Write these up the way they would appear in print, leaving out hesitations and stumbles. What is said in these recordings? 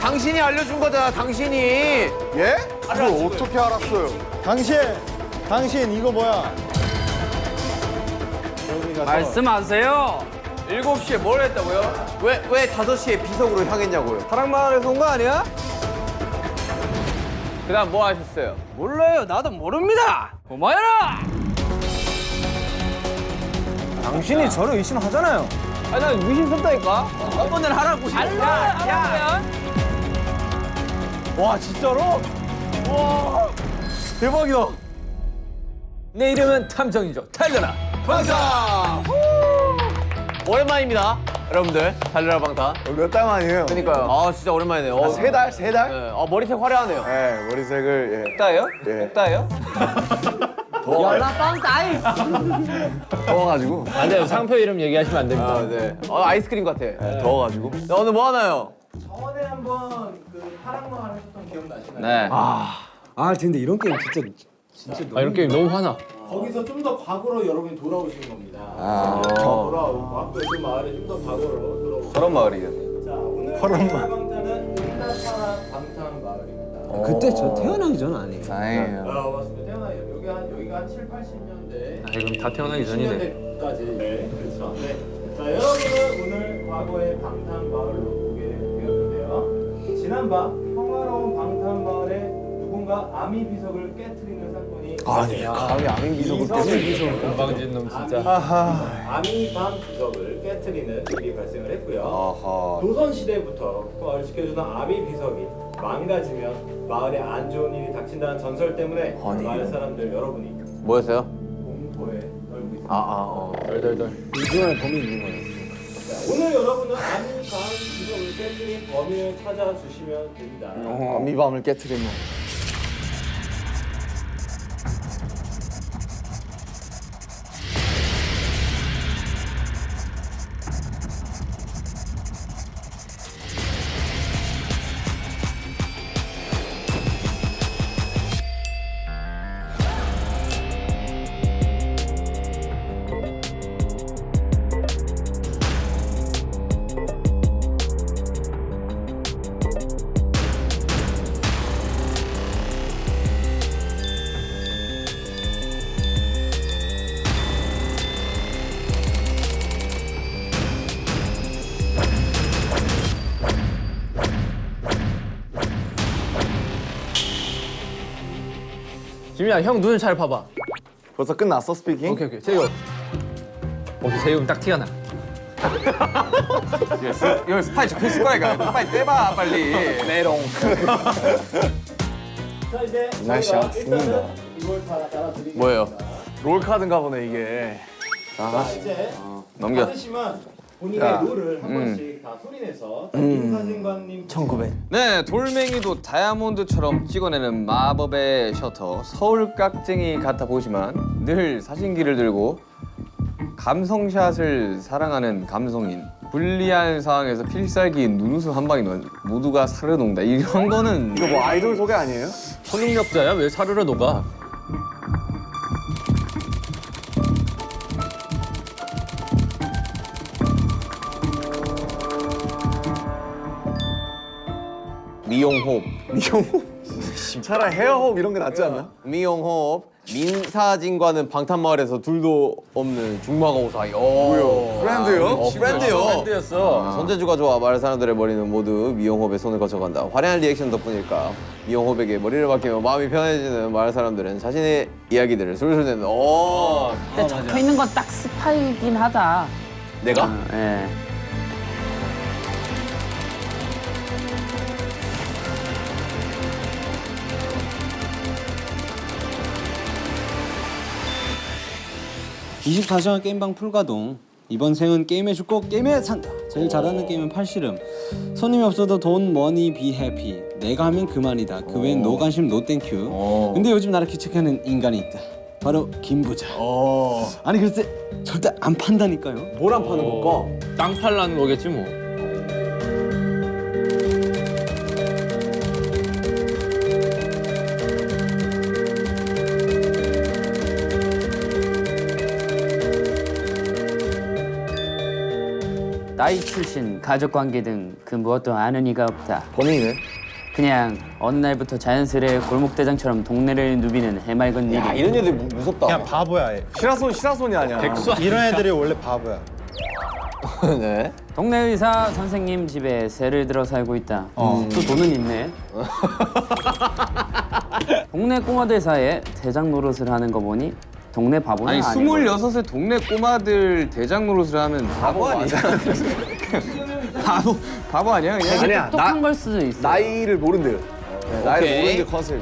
당신이 알려준 거잖아, 당신이. 예? 그걸 어떻게 알았어요? 당신 이거 뭐야? 말씀하세요. 7시에 뭘 했다고요? 왜 5시에 비석으로 향했냐고요? 사랑마을에서 온 거 아니야? 그 다음 뭐 하셨어요? 몰라요. 나도 모릅니다. 고마워라. 당신이 저를 의심하잖아요. 아니 나 의심스럽다니까. 한번은 하라고. 야. 와 진짜로? 와 대박이다. 내 이름은 탐정이죠. 달려라. 방탄! 오랜만입니다, 여러분들. 달려라 방탄. 몇 달 만이에요? 그러니까요. 아, 진짜 오랜만이네요. 3달? 3달? 네. 머리색 화려하네요. 네, 머리색을 예. 따요? 예. 따요? 더워가지고. 안 돼요. 상표 이름 얘기하시면 안 됩니다. 아, 네. 아이스크림 같아. 네, 더워가지고. 네, 오늘 뭐 하나요? 저번에 한번 그 파랑마을 하셨던 기억나시나요? 네. 아 근데 이런 게임 진짜 이런 게임 너무 화나. 거기서 좀 더 과거로 여러분이 돌아오시는 겁니다. 아. 돌아오고 앞으로 그 마을에 좀 더 과거로 돌아오고. 저런 마을이겠네. 자 오늘 방탄은 은다파라 방탄 마을입니다. 그때 저 태어나기 전 아니에요. 다행이에요. 맞습니다. 태어나요. 여기가 한 7, 80년대. 그럼 다 태어나기 전이네. 90년대까지. 네, 그렇죠. 네. 자 여러분은 오늘 과거의 방탄 마을로 오게 되었는데요. 지난밤 평화로운 방탄 마을에 누군가 아미 비석을 깨트리는 사건이 아니, 감히 아민 비석을 깨서. 건방진 놈 진짜. 아미밤 비석을 깨트리는 일이 발생을 했고요. 아하. 조선 시대부터 마을을 지켜주던 아미 비석이 망가지면 마을에 안 좋은 일이 닥친다는 전설 때문에 아니. 마을 사람들 여러분이 뭐였어요? 공포에 떨고 있습니다. 덜덜덜. 이중에 범이 있는 거예요. 자, 오늘 여러분은 아미밤 비석을 깨트린 범인을 찾아주시면 됩니다. 아미밤을 깨트리면. 지민아 형 눈을 잘 봐봐. 벌써 끝났어, 스피킹? 오케이. 제이홉. 오케이 제이홉 딱 티가 나. 여기 스파이 적혀있을 거니까 빨리 떼봐, 빨리. 메롱. 자 이제 날씨야, 저희가 죽는다. 일단은 이걸 다 따라드리겠습니다. 뭐예요? 롤카드인가 보네, 이게. 자 이제 넘겨. 받으시면 본인의 야. 롤을 한 번씩 다 소리내서 김사진관님 1900. 네, 돌멩이도 다이아몬드처럼 찍어내는 마법의 셔터 서울 깍쟁이 같아 보이지만 늘 사진기를 들고 감성샷을 사랑하는 감성인 불리한 상황에서 필살기인 눈웃음 한 방이 모두가 사르르 녹는다. 이런 거는 이거 뭐 아이돌 소개 아니에요? 초능력자야? 왜 사르르 녹아? 미용호흡. 차라리 헤어호흡 이런 게 낫지 않나? 미용호흡. 민사진과는 방탄마을에서 둘도 없는 중마고 사이. 뭐요? 프렌드요? 프렌드요. 밴드였어. 손재주가 좋아 마을 사람들의 머리는 모두 미용호흡에 손을 거쳐간다. 화려한 리액션 덕분일까 미용호흡에게 머리를 맡기며 마음이 편해지는 마을 사람들은 자신의 이야기들을 술술 내는. 오. 근데 적혀 있는 건 딱 스파이긴 하다. 내가? 예. (24시간) 게임방 풀가동. 이번 생은 게임에 죽고 게임에 산다. 제일 잘하는 게임은 팔씨름. 손님이 없어도 돈 머니 비 해피. 내가 하면 그만이다. 그 외엔 노 관심 노 땡큐. 근데 요즘 나를 귀책하는 인간이 있다. 바로 김부자. 아니 글쎄 절대 안 판다니까요. 뭘 안 파는 걸까? 땅 팔라는 거겠지 뭐. 나이, 출신, 가족관계 등 그 무엇도 아는 이가 없다. 범인이네. 그냥 어느 날부터 자연스레 골목대장처럼 동네를 누비는 해맑은 일이. 야 이런 애들 무섭다. 그냥 바보야. 얘. 시라손이 아니야. 이런 애들이 원래 바보야. 네. 동네 의사 선생님 집에 새를 들어 살고 있다. 또 돈은 있네. 동네 꼬마들 사이에 대장 노릇을 하는 거 보니 동네 바보는 아니 아니고. 26의 동네 꼬마들 대장 노릇을 하면 바보 아니야? 바보 아니야 그냥? 아니야. 똑똑한 걸 수도 있어. 나이를 모른대요. 네, 나이를 오케이. 모르는 게 컨셉.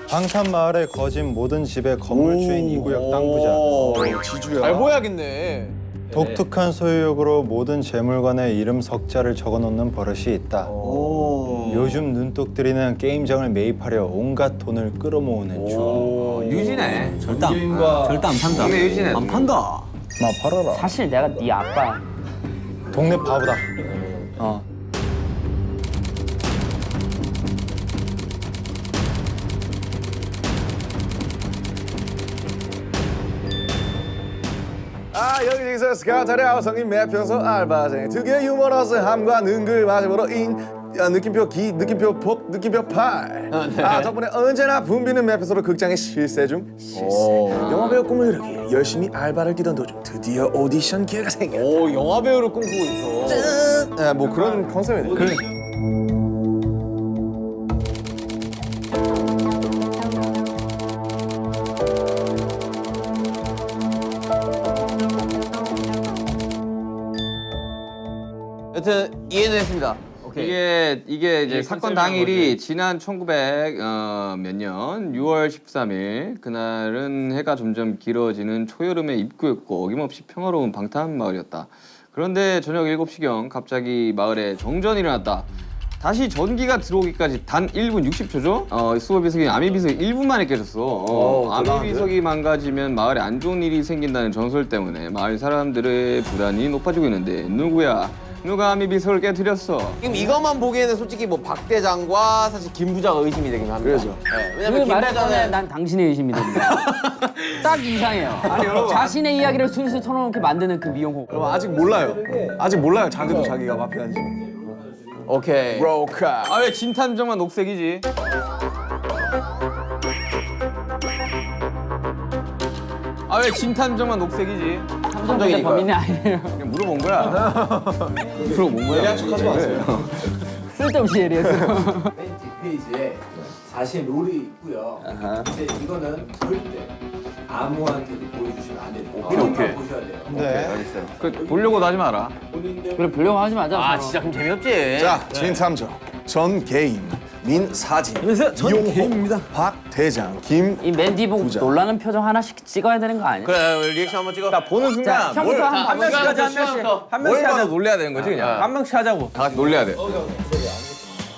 방탄마을에 거진 모든 집의 건물주인 이 구역 땅 부자. 지주야. 잘 보여야겠네. 독특한 소유욕으로 모든 재물관에 이름 석자를 적어놓는 버릇이 있다. 요즘 눈독들이는 게임장을 매입하려 온갖 돈을 끌어모으는 중. 유진해. 절대 안 판다. 동네 유진해. 안 판다. 마 팔아라. 사실 내가 네 아빠야. 동네 바보다. 아 여기저기서 스카우터랴 성인 매표소 알바생 특유의 유머러스함과 능글맞음으로 느낌표 기, 느낌표 복, 느낌표 팔. 덕분에 언제나 붐비는 매표소로 극장에 실세 중. 영화배우 꿈을 이루기 열심히 알바를 뛰던 도중 드디어 오디션 기회가 생겼다. 오 영화 배우를 꿈꾸고 있어. 짠! 뭐 그런 컨셉이네. 여튼 이해는 했습니다. 오케이. 이게 이제 사건 당일이 지난 1900 몇 년 6월 13일 그날은 해가 점점 길어지는 초여름의 입구였고 어김없이 평화로운 방탄 마을이었다. 그런데 저녁 7시경 갑자기 마을에 정전이 일어났다. 다시 전기가 들어오기까지 단 1분 60초죠? 수호 비석이 아미 비석이 1분 만에 깨졌어. 아미 비석이 망가지면 마을에 안 좋은 일이 생긴다는 전설 때문에 마을 사람들의 불안이 높아지고 있는데 누구야? 누가 아미 비석을 깨뜨렸어? 지금 이것만 보기에는 솔직히 뭐 박 대장과 사실 김 부자가 의심이 되긴 합니다. 그래서. 네, 그 왜냐면 김 말에 꺼내 부자는 난 당신의 의심이 됩니다. 딱 이상해요. 자신의 이야기를 술술 털어놓게 만드는 그 미용호. 그럼 아직 몰라요. 아직 몰라요. 자기도 자기가 마피아인지. 오케이. 브로카. 아 왜 진탐정만 녹색이지? 아 왜 진탐정만 녹색이지? 탐정인데 범인이 아니에요. 그냥 물어본 거야. 물어본 거야. 예리한 척하지 마세요. 쓸데없이 예리했어. 맨 뒷페이지에 자신 롤이 있고요. 근데 이거는 절대 아무한테도 보여주시면 안 돼요. 오케이. 보셔야 돼요. 네. 그 보려고도 하지 마라. 본인들 그래 불려고 하지 마자. 아 서로. 진짜 그럼 재미없지. 자, 진탐정, 전 개인, 민사진, 안녕하세요. 전 이용호, 개인입니다. 박 대장, 김. 이 맨디 보고 부자. 놀라는 표정 하나씩 찍어야 되는 거 아니야? 그래 우리 리액션 한번 찍어. 나 보는 순간 자, 형부터 한번 한 명씩 하자 한 명씩. 한 명씩 하자 놀래야 되는 거지 그냥. 한 명씩 하자고. 다 같이 놀래야 돼.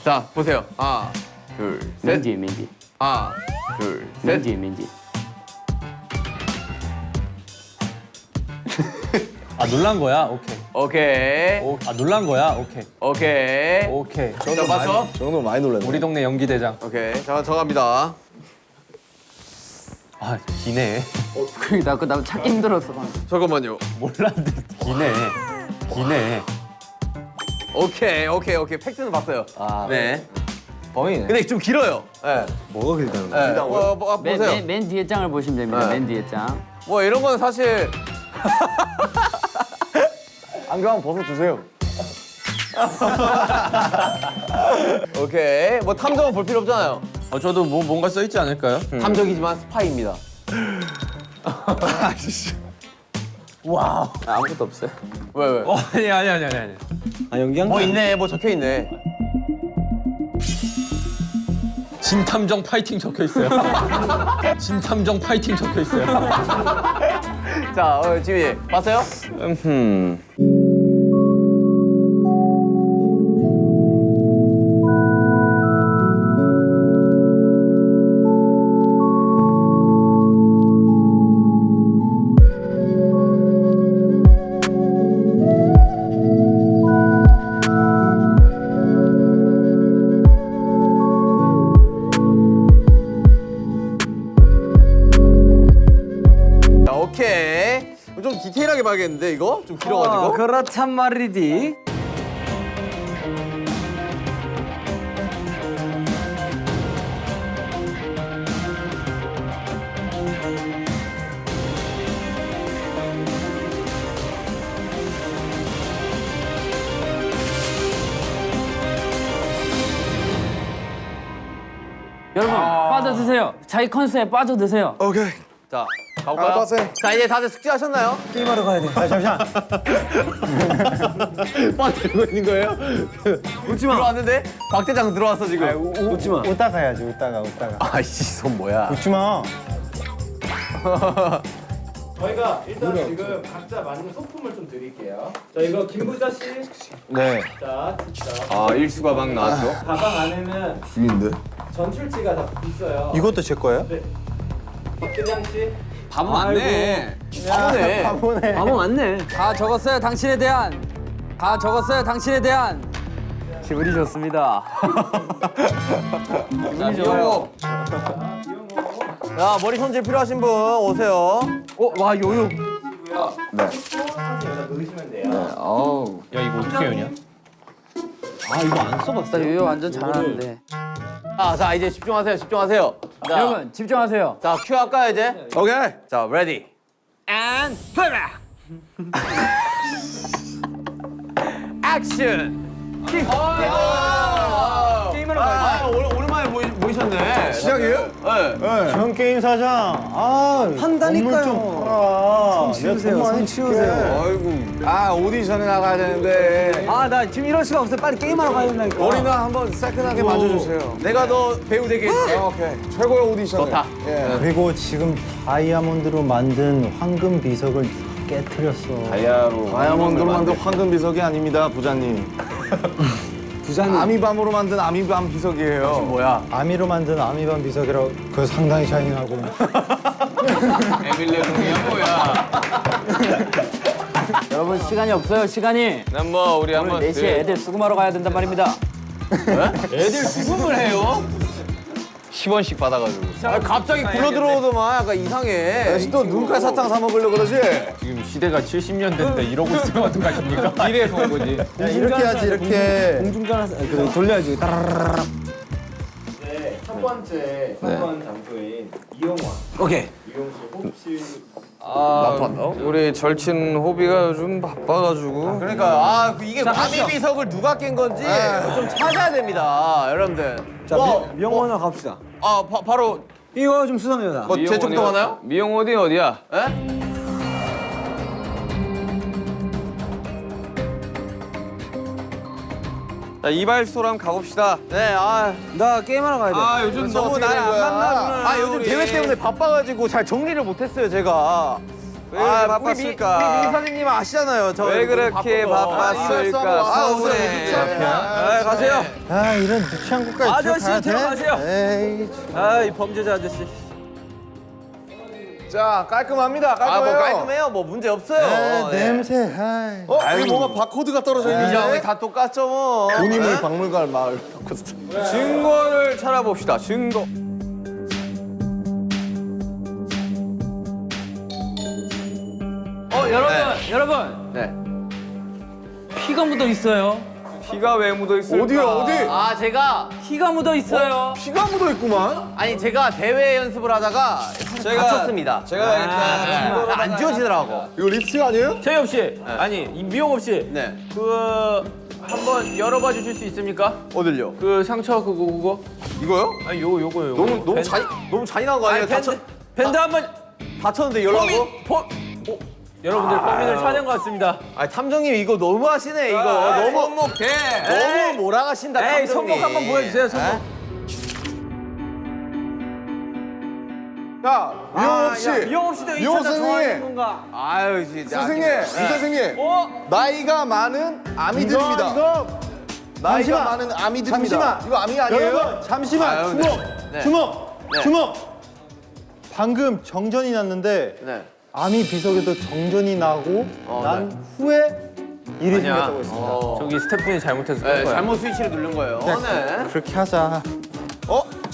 자 보세요. 하나, 둘, 셋. 맨디 맨디. 하나, 둘, 셋. 맨디 맨디. 아 놀란 거야? 오케이. 오케이. 아 놀란 거야? 오케이. 오케이. 오케이. 자 맞춰. 저 정도 많이 놀랐네. 우리 동네 연기 대장. 오케이. 자 정합니다. 아 기네. 그래 나 찾기 힘들었어. 잠깐만요. 몰랐는데 기네. 기네. 오케이. 팩트는 봤어요. 네. 범인이네. 근데 좀 길어요. 네. 뭐가 길다는 네. 보세요. 맨 뒤에 장을 보시면 됩니다. 네. 맨 뒤에 장. 뭐 이런 건 사실 안경 한번 벗어주세요. 오케이. 뭐 탐정은 볼 필요 없잖아요. 저도 뭐 뭔가 써 있지 않을까요? 탐정이지만 스파이입니다. 아무것도 없어요. 왜? 아니. 아 연기한 뭐 거 있네. 뭐 적혀 있네. 진탐정 파이팅 적혀 있어요. 진탐정 파이팅 적혀 있어요. 자, 지민이 봤어요? 오케이. 좀 디테일하게 봐야겠는데 이거 좀 길어가지고. 그렇단 말이디. 여러분 빠져드세요. 자기 컨셉에 빠져드세요. 오케이. 자 가볼까요? 알바생. 자 이제 다들 숙제하셨나요? 게임하러 가야 돼. 아 잠시만. 빠 들고 있는 거예요? 웃지 마. 들어왔는데 박 대장 들어왔어 지금. 웃지 마. 웃다가 해야지. 웃다가. 아이씨 손 뭐야? 웃지 마. 저희가 일단 지금 각자 만든 소품을 좀 드릴게요. 자, 이거 김부자 씨. 네. 자, 아 일수가 막 나왔어. 가방 안에는 죽인데. 전출치가 다 있어요. 이것도 제 거예요? 네. 박대장 씨. 바보 맞네. 바보네. 바보 맞네. 다 적었어요. 당신에 대한. 다 적었어요. 당신에 대한. 기분이 좋습니다. 자 미용호. 야 머리 손질 필요하신 분 오세요. 와 요요. 네. 여기다 넣으시면 돼요. 어우. 야 이거 어떻게 하냐? 아 이거 안 써봤어. 나 요요 완전 잘하는데. 자 이제 집중하세요. 집중하세요. 자, 여러분 집중하세요. 자 큐 할까요 이제? 오케이. 자 레디. 액션. 게임하러 가요. 오랜만에 모이셨네. 시작이에요? 네. 전 게임 사장. 아 판다니까요. 좀 팔아. 손 치우세요. 손 치우세요. 아이고. 아 오디션에 나가야 되는데. 아 나 지금 이럴 수가 없어. 빨리 게임하러 가야 된다니까. 머리는 한번 새끈하게 만져주세요. 내가 너 배우 되게 해줄게. 오케이. 최고의 오디션. 좋다. 예. 그리고 지금 다이아몬드로 만든 황금 비석을 깨트렸어. 다이아몬드로 만든 황금 비석이 아닙니다, 부자님. 부자님. 아미밤으로 만든 아미밤 비석이에요. 뭐야? 아미로 만든 아미밤 비석이라고 그거 상당히 샤이닝하고. 에밀레 룸이야 뭐야? 여러분 시간이 없어요. 시간이. 난 뭐 우리 오늘 한번 4시에 애들 수금하러 가야 된단 말입니다. 애들 수금을 해요? 10원씩 받아가지고. 아, 갑자기 굴러 들어오더만 약간 이상해. 다시 또 눈깔 사탕 사 먹으려고 그러지? 지금 시대가 70년대인데 이러고 있으면 어떡하십니까? 미래에서 온 거지. 이렇게 해야지 이렇게. 공중전화 그래 돌려야지. 따라라라라. 네, 첫 번째 선건 장소인 이용화. 오케이. 이용 씨, 호흡 씨. 우리 절친 호비가 요즘 바빠가지고. 그러니까 이게 마미 비석을 누가 깬 건지 좀 찾아야 됩니다, 여러분들. 자 명원으로 갑시다. 바로 이거 좀 수상해요. 뭐 제 쪽도 가나요? 미용 어디야? 예? 자 이발소랑 가봅시다. 네, 나 게임하러 가야 돼. 요즘 너무 날 안 만나주는. 요즘 대회 때문에 바빠가지고 잘 정리를 못했어요, 제가. 왜 바빴을까? 우리 미사님님 아시잖아요. 왜 그렇게 바빴을까? 서운해. 가세요. 아 이런 유치한 곳까지 아저씨 들어가세요. 에이. 아이 범죄자 아저씨. 자, 깔끔합니다. 깔끔해요. 뭐 깔끔해요. 뭐 문제 없어요. 아, 네. 냄새. 아이. 여기 뭔가 바코드가 떨어져 이제 있는데. 다 똑같죠 뭐. 돈이물 박물관 마을. 증거를 찾아봅시다. 증거. 여러분. 네. 피가 묻어 있어요. 피가 왜 묻어 있을까? 어디요, 어디? 제가 피가 묻어 있어요. 피가 묻어 있구만. 제가 대회 연습을 하다가 다쳤습니다. 제가 일단 안 지워지더라고. 이거 립스틱 아니에요? 최엽 씨, 아니 미용업 씨, 네. 한번 열어봐 주실 수 있습니까? 어딜요? 그 상처 그거. 이거요? 아니 요거요. 너무 잔인한 거 아니에요? 밴드 한번 다쳤는데 열라고? 여러분들 범인을 찾은 것 같습니다. 탐정님 이거 너무 하시네 이거. 너무 손목대. 너무 몰아가신다 에이 탐정님. 손목 한번 보여주세요. 손목. 자, 미용업 씨. 미용업 씨도 이 미용 차장 좋아하는 선생님. 건가? 아유 진짜. 선생님, 이 선생님. 나이가 많은 아미들입니다. 나이가 많은 아미들입니다. 잠시만. 이거 아미 아니에요? 여러분 잠시만. 아유, 주목. 네. 주목. 네. 주목. 방금 정전이 났는데 네. 아미 비석에도 정전이 나고 난 후에 일이 생겼다고 했습니다. 저기 스태프분이 잘못해서 네, 잘못 스위치를 누른 거예요. 네. 그렇게 하자.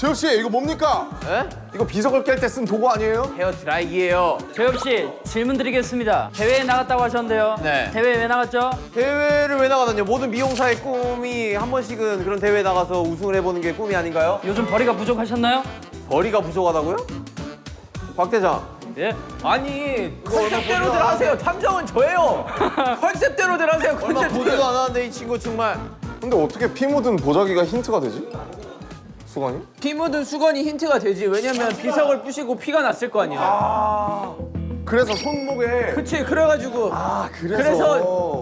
재엽 씨 이거 뭡니까? 에? 이거 비석을 깰 때 쓴 도구 아니에요? 헤어 드라이기예요. 재엽 씨 질문 드리겠습니다. 대회에 나갔다고 하셨는데요. 네. 대회 왜 나갔죠? 대회를 왜 나가다뇨? 모든 미용사의 꿈이 한 번씩은 그런 대회에 나가서 우승을 해보는 게 꿈이 아닌가요? 요즘 벌이가 부족하셨나요? 벌이가 부족하다고요? 박 대장. 예. 아니 컨셉대로들 하세요. 탐정은 저예요. 컨셉대로들 하세요. 얼마 컨셉대로. 보지도 않았는데 이 친구 정말. 근데 어떻게 피 묻은 보자기가 힌트가 되지? 수건이? 피 묻은 수건이 힌트가 되지. 왜냐면 비석을 부시고 피가 났을 거 아니야. 그래서 손목에 그치. 그래가지고.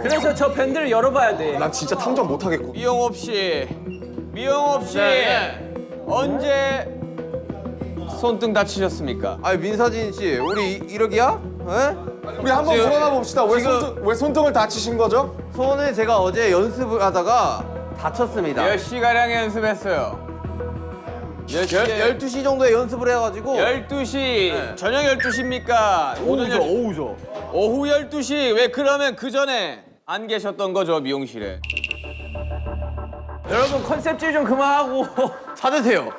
그래서 저 밴드를 열어봐야 돼. 난 진짜 탐정 못하겠고. 미용업 씨, 미용업 씨 언제 손등 다치셨습니까? 아니 민서진 씨, 우리 이러기야? 에? 우리 한번 지금- 물어나 봅시다. 왜, 지금- 왜 손등을 다치신 거죠? 손을 제가 어제 연습을 하다가 다쳤습니다. 몇 시가량 연습했어요? 12시 정도에 연습을 해가지고 12시 저녁 12시입니까? 오후죠. 오후 12시 왜 그러면 그 전에 안 계셨던 거죠 미용실에? 여러분 컨셉질 좀 그만하고. 찾으세요.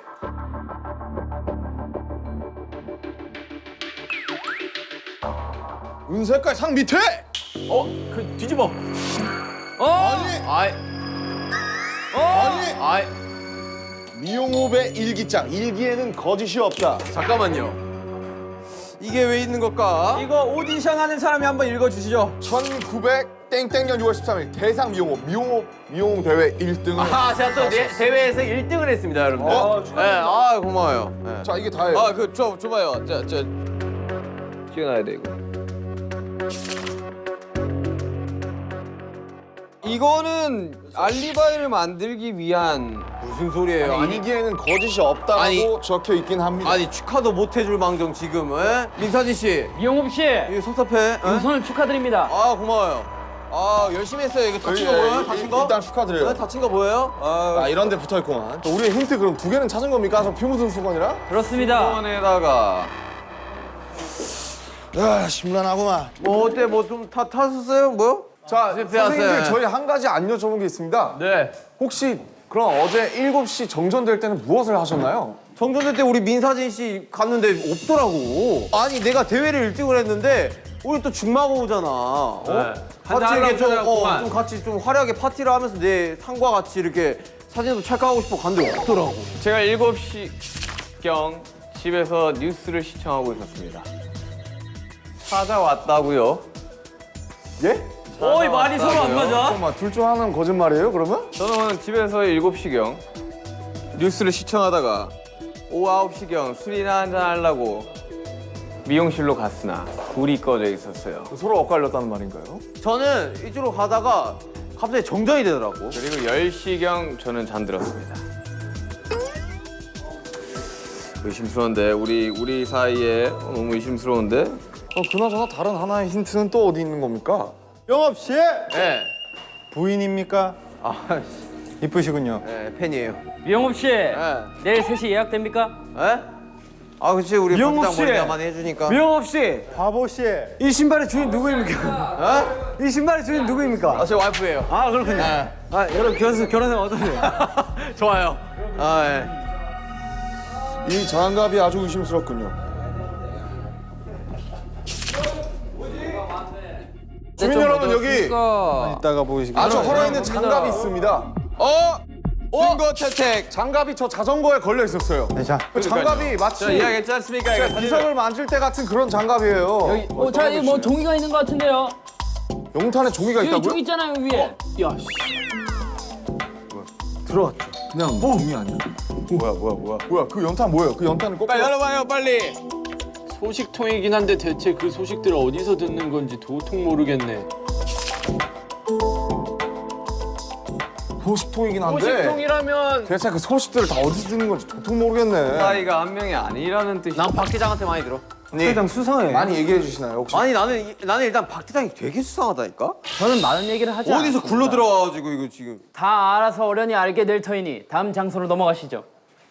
은색깔 상 밑에! 그 뒤집어. 아이, 아니! 미용업의 일기장. 일기에는 거짓이 없다. 잠깐만요. 이게 왜 있는 걸까? 이거 오디션 하는 사람이 한번 읽어주시죠. 1900 땡땡년 6월 13일 대상 미용 대회 1등을. 아, 제가 또 대회에서 1등을 했습니다, 여러분들. 네, 아, 고마워요. 네. 자, 이게 다예요. 아 그 줘봐요. 저 찍어놔야 돼 이거. 이거는 알리바이를 만들기 위한 무슨 소리예요? 아니, 일기에는 거짓이 없다고 아니. 적혀 있긴 합니다. 아니 축하도 못 해줄 망정 지금. 에? 민사진 씨, 이용업 씨 이거 섭섭해. 에? 우선을 축하드립니다. 아, 고마워요. 아, 열심히 했어요. 이거 다친 거 보여요? 다친 거? 일단 축하드려요. 네, 다친 거 보여요? 아, 이런 데 붙어 있구만. 우리의 힌트 그럼 2개는 찾은 겁니까? 저 피 묻은 수건이랑? 그렇습니다. 수건에다가 아, 심란하구만. 뭐 어때? 뭐 좀 탔었어요? 뭐요? 자, 실패했어요. 선생님들 저희 한 가지 안 여쭤본 게 있습니다. 네. 혹시 그럼 어제 7시 정전될 때는 무엇을 하셨나요? 정전될 때 우리 민사진 씨 갔는데 없더라고. 아니 내가 대회를 1등을 했는데 우리 또 중마고 오잖아. 어? 같이 이렇게 좀 같이 좀 화려하게 파티를 하면서 내 상과 같이 이렇게 사진도 찰칵하고 싶어 갔는데 없더라고. 제가 7시경 집에서 뉴스를 시청하고 있었습니다. 찾아왔다고요? 예? 어이 말이 서로 안 맞아. 잠깐만, 둘 중 하나는 거짓말이에요, 그러면? 저는 집에서 7시경 뉴스를 시청하다가 오후 9시경 술이나 한잔 하려고 미용실로 갔으나 불이 꺼져 있었어요. 서로 엇갈렸다는 말인가요? 저는 이쪽으로 가다가 갑자기 정전이 되더라고. 그리고 10시경 저는 잠들었습니다. 의심스러운데 우리 사이에 너무 의심스러운데? 그나저나 다른 하나의 힌트는 또 어디 있는 겁니까? 영업 씨 네. 부인입니까? 아, 이쁘시군요. 네, 팬이에요. 이용업 씨 네. 내일 3시 예약됩니까? 에? 아, 그치 우리 미영국 박장 씨! 머리가 많이 해주니까. 미영업 씨, 바보 씨. 이 신발의 주인 누구입니까? 이 신발의 주인 누구입니까? 아, 제 와이프예요. 아 그렇군요. 네. 아 여러분 결혼생 어떠세요? 좋아요. 아, 예. 이 장갑이 아주 의심스럽군요. 주민 여러분, 여기 이따가 보이시겠죠? 아주 헐어있는 장갑이 있습니다. 증거 채택! 장갑이 저 자전거에 걸려 있었어요. 네, 자. 그 장갑이 마치 저 이야기했지 않습니까? 이거 비석을 만질 때 같은 그런 장갑이에요. 자 여기 뭐 종이가 있는 것 같은데요. 용탄에 종이가 여기 있다고요? 종이 있잖아요 위에. 야 씨. 그냥 종이 아니야? 뭐야? 그 연탄 뭐예요? 그 연탄을 꼭 빨리 열어봐요 빨리! 소식통이긴 한데 대체 그 소식들을 어디서 듣는 건지 도통 모르겠네. 소식통이긴 한데 소식통이라면 대체 그 소식들을 다 어디서 듣는 건지 도통 모르겠네. 사이가 한 명이 아니라는 뜻이. 난 박 대장한테 많이 들어. 대장 수상해. 많이 얘기해 주시나요 혹시? 아니 나는 일단 박 대장이 되게 수상하다니까. 저는 많은 얘기를 하지 어디서 않습니다. 굴러 들어와가지고 이거 지금. 다 알아서 어련히 알게 될 터이니 다음 장소로 넘어가시죠.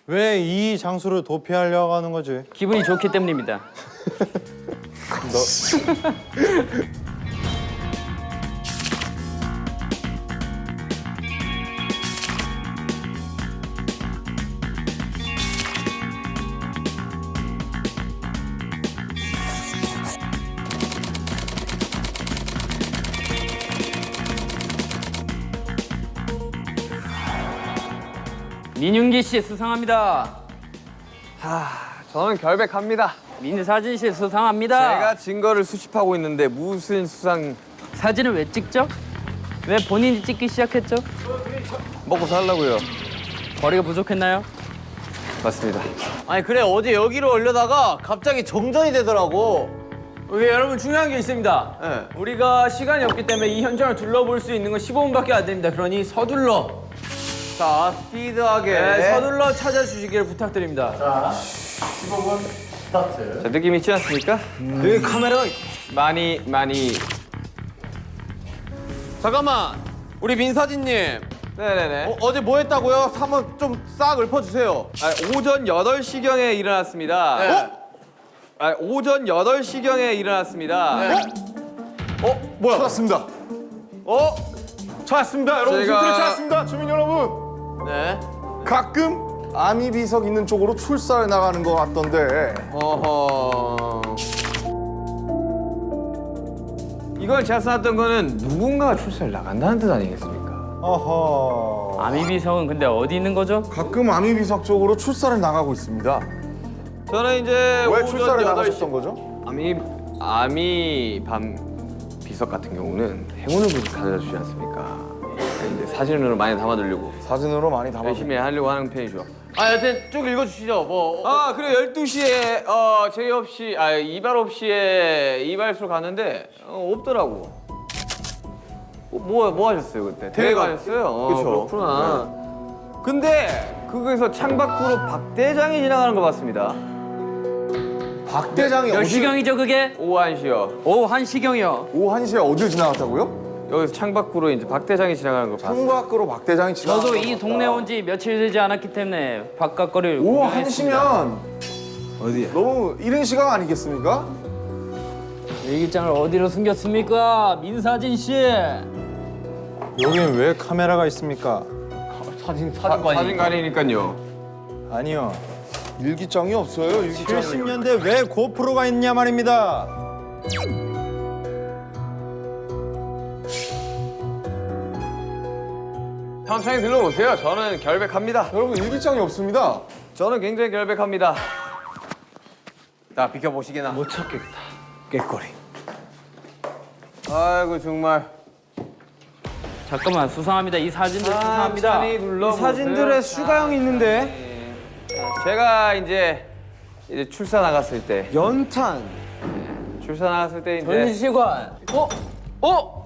왜 이 장소를 도피하려고 하는 거지? 기분이 좋기 때문입니다. 민윤기 씨 수상합니다. 저는 결백합니다. 민사진 씨 수상합니다. 제가 증거를 수집하고 있는데 무슨 수상 사진을 왜 찍죠? 왜 본인이 찍기 시작했죠? 먹고 살라고요. 거리가 부족했나요? 맞습니다. 아니 그래 어제 여기로 올려다가 갑자기 정전이 되더라고. 오케이, 여러분 중요한 게 있습니다. 네. 우리가 시간이 없기 때문에 이 현장을 둘러볼 수 있는 건 15분밖에 안 됩니다. 그러니 서둘러, 자 스피드하게. 서둘러 찾아주시길 부탁드립니다. 자, 15분 스타트. 자, 느낌 있지 않습니까? 여기 카메라가. 많이 잠깐만. 우리 민사진님. 네네네. 어제 뭐 했다고요? 한번 좀 싹 읊어주세요. 오전 8시경에 일어났습니다. 네. 오전 8시경에 일어났습니다. 뭐야? 찾았습니다. 찾았습니다. 여러분 제가- 힌트를 찾았습니다. 주민 여러분. 네. 가끔 아미 비석 있는 쪽으로 출사를 나가는 것 같던데. 어허. 이걸 제가 써놨던 거는 누군가가 출사를 나간다는 뜻 아니겠습니까? 어허. 아미비석은 근데 어디 있는 거죠? 가끔 아미 비석 쪽으로 출사를 나가고 있습니다. 저는 이제 왜 오전 출사를 8시 나가셨던 거죠? 아미 밤 비석 같은 경우는 행운을 가져다 주지 않습니까? 이제 사진으로 많이 담아두려고 사진으로 많이 담아. 열심히 하려고 하는 편이죠. 여튼 쭉 읽어주시죠. 뭐. 그리고 12시에 제의 없이 이발 없이에 이발소로 갔는데 없더라고. 뭐 하셨어요 그때? 대회 가셨어요? 그쵸. 그렇구나. 근데 거기서 창밖으로 박 대장이 지나가는 거 봤습니다. 박 대장이 몇 어디? 시경이죠 그게? 오후 1시요. 오후 1시경이요. 오후 1시에 어딜 지나갔다고요? 여기서 창밖으로 이제 박 대장이 지나가는 거 봤어요. 창밖으로 박 대장이 지나갔다. 저도 이 동네 온 지 며칠 되지 않았기 때문에 바깥 거리를 오후 구경했습니다. 1시면 어디야? 너무 이른 시간 아니겠습니까? 일기장을 어디로 숨겼습니까? 민사진 씨. 여긴 왜 카메라가 있습니까? 사진관이니까요. 아니요. 일기장이 없어요. 일기장이. 70년대 왜 고프로가 있냐 말입니다. 천천히 들러오세요. 저는 결백합니다. 여러분 일기장이 없습니다. 저는 굉장히 결백합니다. 자 비켜보시게나. 못 찾겠다. 꾀꼬리. 아이고 정말. 잠깐만 수상합니다. 이 사진들 수상합니다. 천천히 둘러보세요. 사진들에 슈가형이 있는데. 제가 이제 출사 나갔을 때 연탄. 출사 나갔을 때 이제 전시관.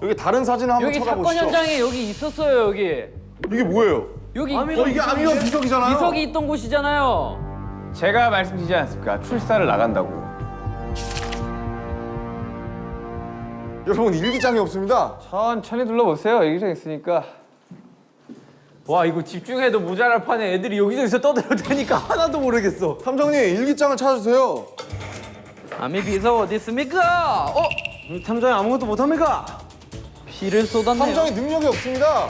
여기 다른 사진 한번 여기 사건 찾아보시죠. 현장에 여기 있었어요 여기. 이게 뭐예요? 여기 이게 아미가 비석이잖아요. 비석이 있던 곳이잖아요. 제가 말씀드리지 않았습니까? 출사를 나간다고. 여러분 일기장이 없습니다. 천천히 둘러보세요. 여기저기 있으니까. 와, 이거 집중해도 모자랄 판에 애들이 여기저기서 떠들어대니까 하나도 모르겠어. 탐정님 일기장을 찾아주세요. 아미 비석 어디 있습니까? 탐정이 아무것도 못합니까? 피를 쏟았네요. 탐정이 능력이 없습니다.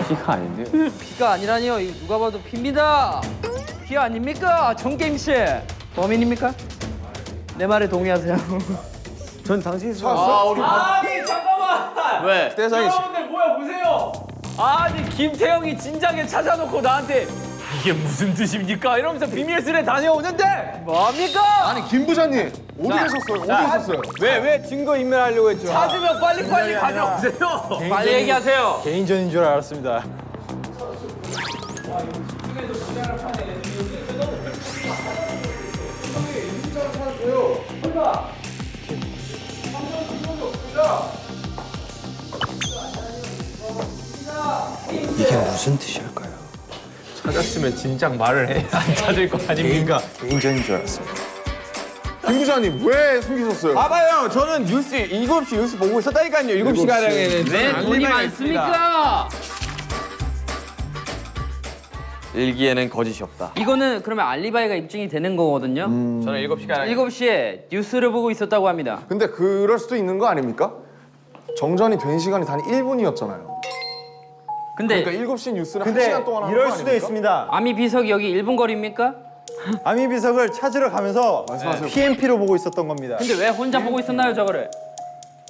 피가 아닌데요. 피가 아니라니요. 이거 누가 봐도 피입니다. 피 아닙니까? 정게임 씨. 범인입니까? 내 말에 동의하세요. 전 당신이 찾았어? 아니, 잠깐만! 왜? 대장이 여러분들 뭐야, 보세요! 아니, 김태형이 진작에 찾아놓고 나한테 이게 무슨 뜻입니까? 이러면서 비밀스레 다녀오는데 뭡니까? 아니 김 부장님 어디 계셨어요? 어디 있었어요? 왜 증거 인멸하려고 했죠? 찾으면 빨리빨리 가져오세요. 빨리 얘기하세요. 개인전인 줄 알았습니다. 이게 무슨 뜻일까요? 찾았으면 진작 말을 해. 안 찾을 거 아닙니까? 개인전인 줄 알았습니다. 김 부장님 왜 숨기셨어요? 봐봐요. 저는 뉴스 7시 뉴스 보고 있었다니까요. 7시 가량에는. 왜 돈이 많습니까? 일기에는 거짓이 없다. 이거는 그러면 알리바이가 입증이 되는 거거든요. 저는 7시 가량. 7시에 뉴스를 보고 있었다고 합니다. 근데 그럴 수도 있는 거 아닙니까? 정전이 된 시간이 단 1분이었잖아요. 근데 그러니까 7시 뉴스를 근데 1시간 동안 하는 이럴 거 수도 아닙니까? 있습니다. 아미 비석이 여기 1분 거리입니까? 아미 비석을 찾으러 가면서 PMP로 보고 있었던 겁니다. 근데 왜 혼자 보고 있었나요, 저거를?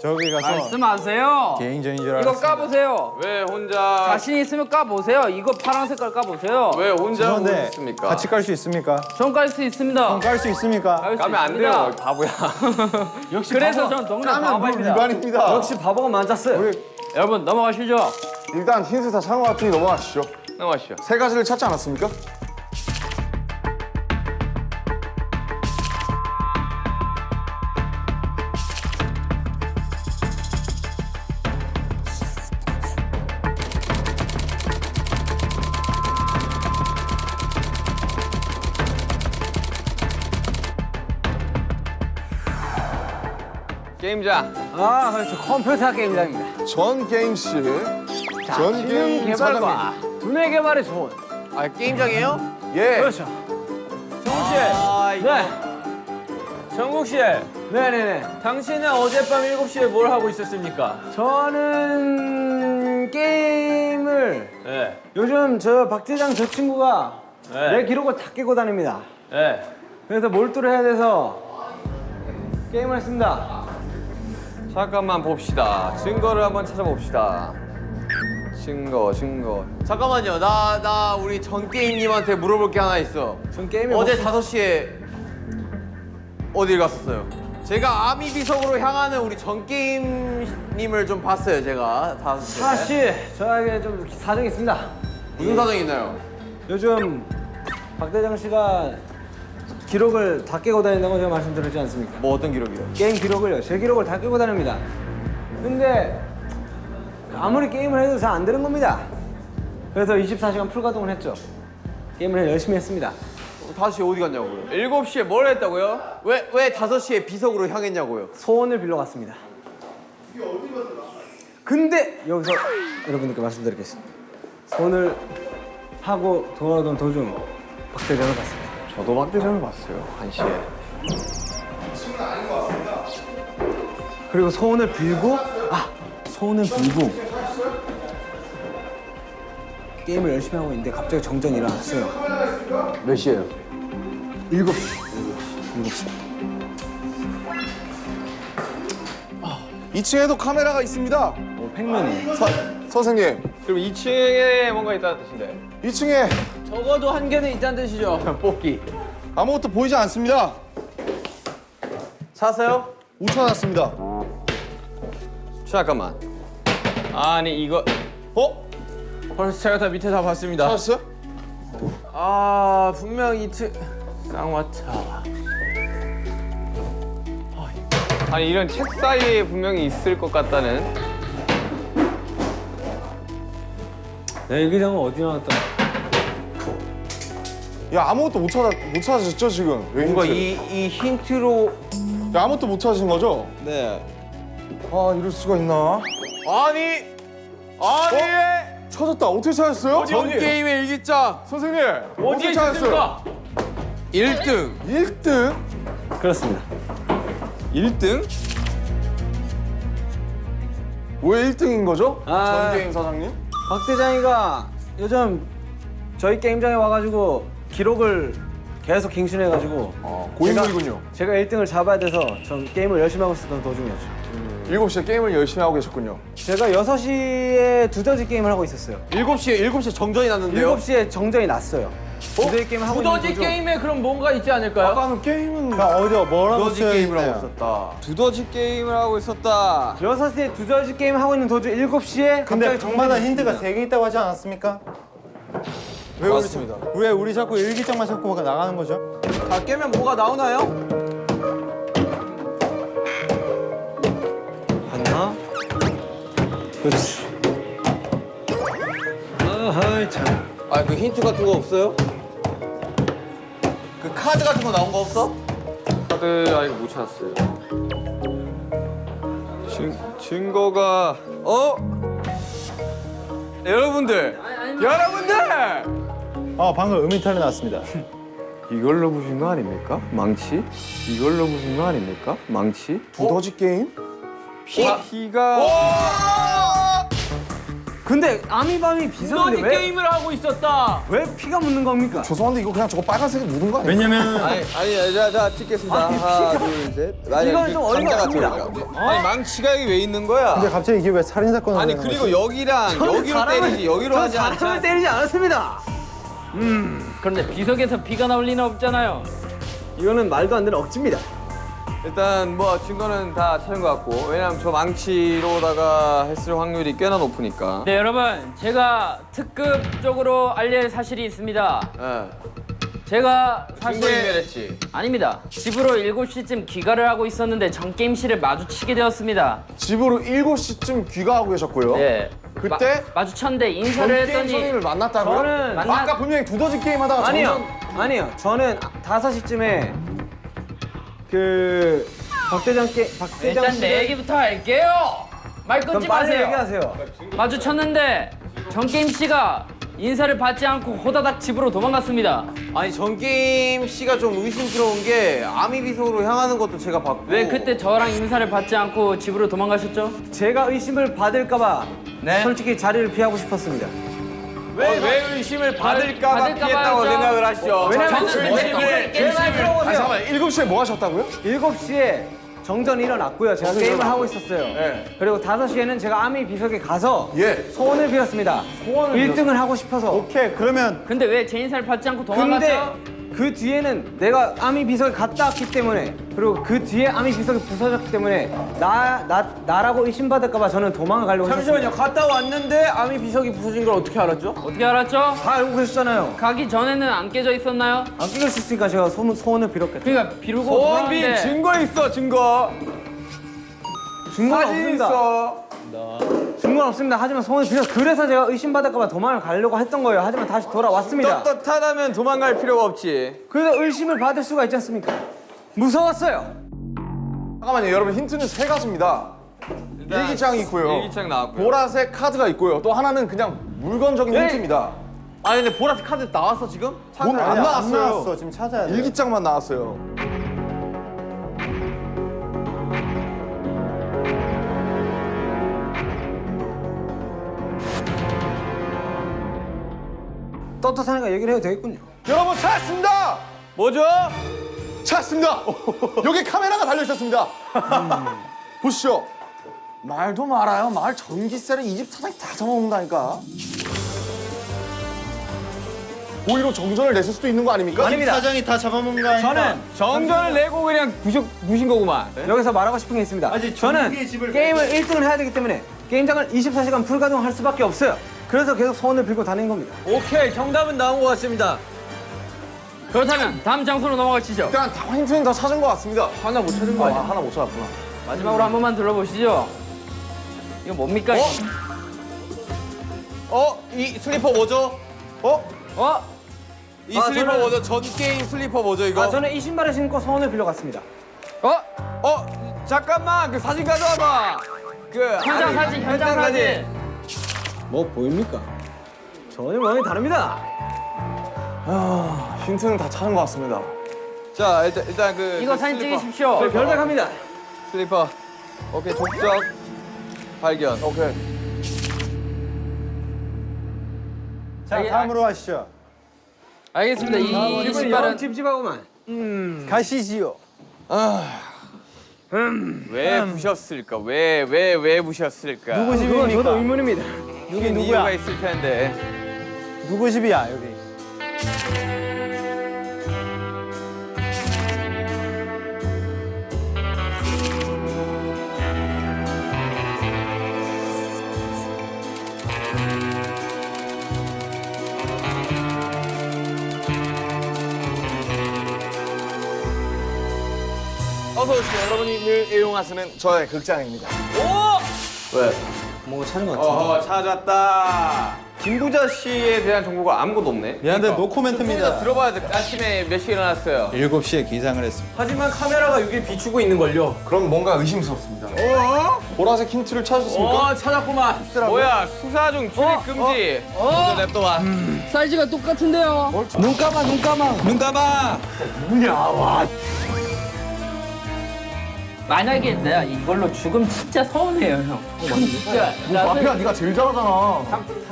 저기 가서 말씀하세요. 개인전인 줄 이거 알았습니다. 까보세요. 왜 혼자 자신 있으면 까보세요. 이거 파란 색깔 까보세요. 왜 혼자 그런데 오셨습니까? 같이 깔 수 있습니까? 전 깔 수 있습니다. 깔 수 있습니까? 깔 수 까면 안 있습니다. 돼요, 바보야. 그래서 전 동네 바보입니다. 위반입니다. 역시 바보가 맞았어요. 여러분 넘어가시죠. 일단 힌트 다 찬 것 같으니 넘어가시죠. 넘어가시죠. 세 가지를 찾지 않았습니까? 게임장. 아, 그렇죠. 컴퓨터 게임장입니다. 전 게임씨, 전 게임 사장님. 개발과 두뇌 개발의 좋은. 아 게임장이에요? 예. 그렇죠. 정국 씨. 네. 정국 씨. 네네네. 당신은 어젯밤 7시에 뭘 하고 있었습니까? 저는 게임을 네. 요즘 저 박대장 저 친구가 네. 내 기록을 다 깨고 다닙니다. 네. 그래서 몰두를 해야 돼서 게임을 했습니다. 잠깐만 봅시다. 증거를 한번 찾아봅시다. 증거. 잠깐만요. 나 우리 전 게임님한테 물어볼 게 하나 있어. 전 게임에 어제 5시에 어딜 갔었어요? 제가 아미 비석으로 향하는 우리 전 게임님을 좀 봤어요. 제가 5시에. 사실 저에게 좀 사정이 있습니다. 무슨 사정이 있나요? 요즘 박대장 씨가 기록을 다 깨고 다닌다고 제가 말씀드렸지 않습니까? 뭐 어떤 기록이요? 게임 기록을요. 제 기록을 다 깨고 다닙니다. 근데 아무리 게임을 해도 잘 안 되는 겁니다. 그래서 24시간 풀가동을 했죠. 게임을 열심히 했습니다. 5시에 어디 갔냐고요? 7시에 뭘 했다고요? 왜 5시에 비석으로 향했냐고요? 소원을 빌러 갔습니다. 근데 여기서 여러분들께 말씀드리겠습니다. 소원을 하고 돌아오던 도중 박대장을 봤습니다. 저도 박대장을 봤어요. 1시에. 그리고 소원을 빌고 소원을 빌고 게임을 열심히 하고 있는데 갑자기 정전이 일어났어요. 몇 시에요? 7시. 2층에도 카메라가 있습니다. 팩맨이. 선생님, 그럼 2층에 뭔가 있다는 뜻인데. 2층에 적어도 한 개는 있다는 뜻이죠. 뽑기. 아무것도 보이지 않습니다. 찾았어요? 못 찾았습니다. 잠깐만. 아니 이거 벌써 제가 다 밑에 다 봤습니다. 찾았어요? 아 분명 2층 쌍화차. 아니 이런 책 사이에 분명히 있을 것 같다는. 내 일기장은 어디 나왔다? 야, 아무것도 못 찾으셨죠 지금? 왜 뭔가 힌트? 이 힌트로 야, 아무것도 못 찾으신 거죠? 네. 아, 이럴 수가 있나? 아니 찾았다. 어떻게 찾았어요? 전 게임의 일기장 선생님, 어디에 어떻게 찾았어요? 있습니까? 1등. 1등? 그렇습니다. 1등? 왜 1등인 거죠? 아. 전 게임 사장님? 박대장이가 요즘 저희 게임장에 와가지고 기록을 계속 갱신해가지고 고인물이군요. 제가 1등을 잡아야 돼서 전 게임을 열심히 하고 있었던 도중이었죠. 7시에 게임을 열심히 하고 계셨군요. 제가 6시에 두더지 게임을 하고 있었어요. 7시에 정전이 났는데요. 7시에 정전이 났어요. 두더지 게임을 하고 있는 두더지 도중 게임에 그럼 뭔가 있지 않을까요? 아까는 게임은 어디요? 뭐라고 두더지 쓰여 게임을 하고 있나요? 있었다. 두더지 게임을 하고 있었다. 6시에 두더지 게임 하고 있는 도중 7시에 근데 갑자기 방마다 정전이 힌트가 있습니다. 3개 있다고 하지 않았습니까? 왜 그렇습니다. 왜 우리 자꾸 일기장만 자꾸 나가는 거죠? 다 깨면 뭐가 나오나요? 봤나? 그렇지. 아하이 참. 아 그 힌트 같은 거 없어요? 그 카드 같은 거 나온 거 없어? 카드 아직 못 찾았어요. 증거가 여러분들 방금 음이탈이 났습니다. 이걸로 보신 거 아닙니까? 망치? 이걸로 보신 거 아닙니까? 망치? 두더지 게임? 피가 근데 아미밤이 너니 비석인데 왜, 게임을 하고 있었다. 왜 피가 묻는 겁니까? 죄송한데 이거 그냥 저거 빨간색에 묻은 거 아니에요? 왜냐면 아니 자 찍겠습니다. 하나 둘 셋. 아니, 이건 좀 어이가 없습니다. 아니 망치가 여기 왜 있는 거야? 근데 갑자기 이게 왜 살인 사건을 아니 하는 그리고 거지? 여기랑 여기로 때리지 여기로 하지 사람을 않잖아. 때리지 않았습니다. 그런데 비석에서 피가 나올 리는 없잖아요. 이거는 말도 안 되는 억지입니다. 일단 뭐 증거는 다 찾은 것 같고 왜냐면 저 망치로다가 했을 확률이 꽤나 높으니까. 네 여러분 제가 특급적으로 알릴 사실이 있습니다. 제가 사실 증거인멸했지. 아닙니다. 집으로 7시쯤 귀가를 하고 있었는데 전 게임실을 마주치게 되었습니다. 집으로 7시쯤 귀가하고 계셨고요. 네. 그때 마주쳤는데 전 인사를 게임 했더니 선생님을 만났다고요? 저는 아까 분명히 두더지 게임 하다가 아니요. 저는 5시쯤에 그 박대장 일단 씨 내 얘기부터 할게요. 말 끊지 빨리 마세요. 얘기하세요. 마주쳤는데 정게임 씨가 인사를 받지 않고 호다닥 집으로 도망갔습니다. 아니 전게임 씨가 좀 의심스러운 게 아미 비석으로 향하는 것도 제가 봤고. 왜 그때 저랑 인사를 받지 않고 집으로 도망가셨죠? 제가 의심을 받을까봐 솔직히 자리를 피하고 싶었습니다. 왜 의심을 받을까봐 받을까 피했다고 봐요. 생각을 하시죠? 왜냐면 아니 잠깐만 7시에 뭐 하셨다고요? 7시에 정전이 일어났고요. 제가 게임을 하고 있었어요. 그리고 5시에는 제가 아미 비석에 가서 예. 소원을 빌었습니다. 1등을 하고 싶어서. 오케이 그러면 근데 왜 제 인사를 받지 않고 근데 도망갔죠? 그 뒤에는 내가 아미 비석에 갔다 왔기 때문에 그리고 그 뒤에 아미 비석이 부서졌기 때문에 나라고 의심받을까봐 저는 도망을 가려고 했었습니다. 갔다 왔는데 아미 비석이 부서진 걸 어떻게 알았죠? 어떻게 알았죠? 다 알고 계셨잖아요. 가기 전에는 안 깨져 있었나요? 안 끼고 있으니까 제가 소원을 빌었겠죠. 그러니까 비르고 소원 빈 도망갔는데 증거 있어 증거. 증거는 사진 없습니다. 있어. 증거는 없습니다. 하지만 소원을 빌어서 그래서 제가 의심받을까봐 도망을 가려고 했던 거예요. 하지만 다시 돌아왔습니다. 떳떳하다면 도망갈 필요가 없지. 그래서 의심을 받을 수가 있지 않습니까? 무서웠어요. 잠깐만요 여러분 힌트는 3가지입니다. 일기장이 있고요. 일기장 나왔고요. 보라색 카드가 있고요. 또 하나는 그냥 물건적인 힌트입니다. 아니 근데 보라색 카드 나왔어 지금? 안 아니, 안 나왔어요. 나왔어. 지금 찾아야 돼. 일기장만 나왔어요. 떳떳하니까 얘기를 해도 되겠군요. 여러분 찾았습니다. 뭐죠? 찾았습니다. 여기 카메라가 달려 있었습니다. 보시죠. 말도 말아요. 말 전기세를 이 집 사장이 다 잡아먹는다니까. 오히려 정전을 냈을 수도 있는 거 아닙니까? 아닙니다. 사장이 다 잡아먹는 거 아니까? 저는 정전을 내고 그냥 부신 거구만. 여기서 말하고 싶은 게 있습니다. 저는 게임을 1등을 해야 되기 때문에 게임장을 24시간 불가동할 수밖에 없어요. 그래서 계속 소원을 빌고 다닌 겁니다. 오케이 정답은 나온 것 같습니다. 그렇다면 다음 장소로 넘어가시죠. 일단 다 힌트는 다 찾은 것 같습니다. 하나 못 찾은 거 아니야? 하나 못 찾았구나. 마지막으로 한 번만 들러보시죠. 이거 뭡니까? 이 슬리퍼 뭐죠? 이 슬리퍼 저는- 뭐죠? 전 게임 슬리퍼 뭐죠 이거? 저는 이 신발을 신고 소원을 빌러 갔습니다. 잠깐만 그 사진 가져와봐. 현장 사진, 현장 사진. 뭐 보입니까? 전혀 모양이 다릅니다. 힌트는 다 찾은 것 같습니다. 자 일단 그 이거 그 사진 슬리퍼. 찍으십시오. 저희 별백합니다. 슬리퍼. 오케이 족적 발견. 오케이. 자 다음으로 하시죠. 알겠습니다. 이 신발은 찝찝하고만. 가시지요. 왜 부셨을까? 왜 부셨을까? 누구 그건 집입니까? 저도 의문입니다. 여기 이유가 누구야? 있을 텐데. 누구 집이야 여기? 어서 오십시오. 여러분이 늘 애용하시는 저의 극장입니다. 뭔가 찾은 것 같아요. 찾았다. 김부자 씨에 대한 정보가 아무것도 없네. 미안한데 노 코멘트입니다. 들어봐야 돼. 아침에 몇 시에 일어났어요? 7시에 기상을 했습니다. 하지만 카메라가 여기 비추고 있는 걸요. 그럼 뭔가 의심스럽습니다. 보라색 힌트를 찾으셨습니까? 찾았구만. 뭐야 수사 중 출입 금지. 먼저 냅둬봐. 사이즈가 똑같은데요. 눈 감아. 만약에 내가 이걸로 죽으면 진짜 서운해요, 형. 진짜. 마피아 네가 제일 잘하잖아.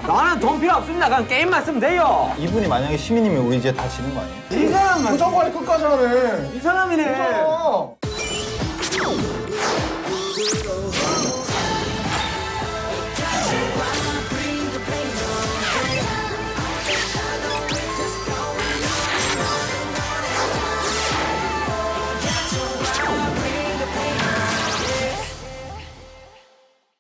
나는 돈 필요 없습니다. 그냥 게임만 쓰면 돼요. 이분이 만약에 시민이면 우리 이제 다 지는 거 아니에요? 이 사람 표정관리 끝까지 하네. 이 사람이네. 어.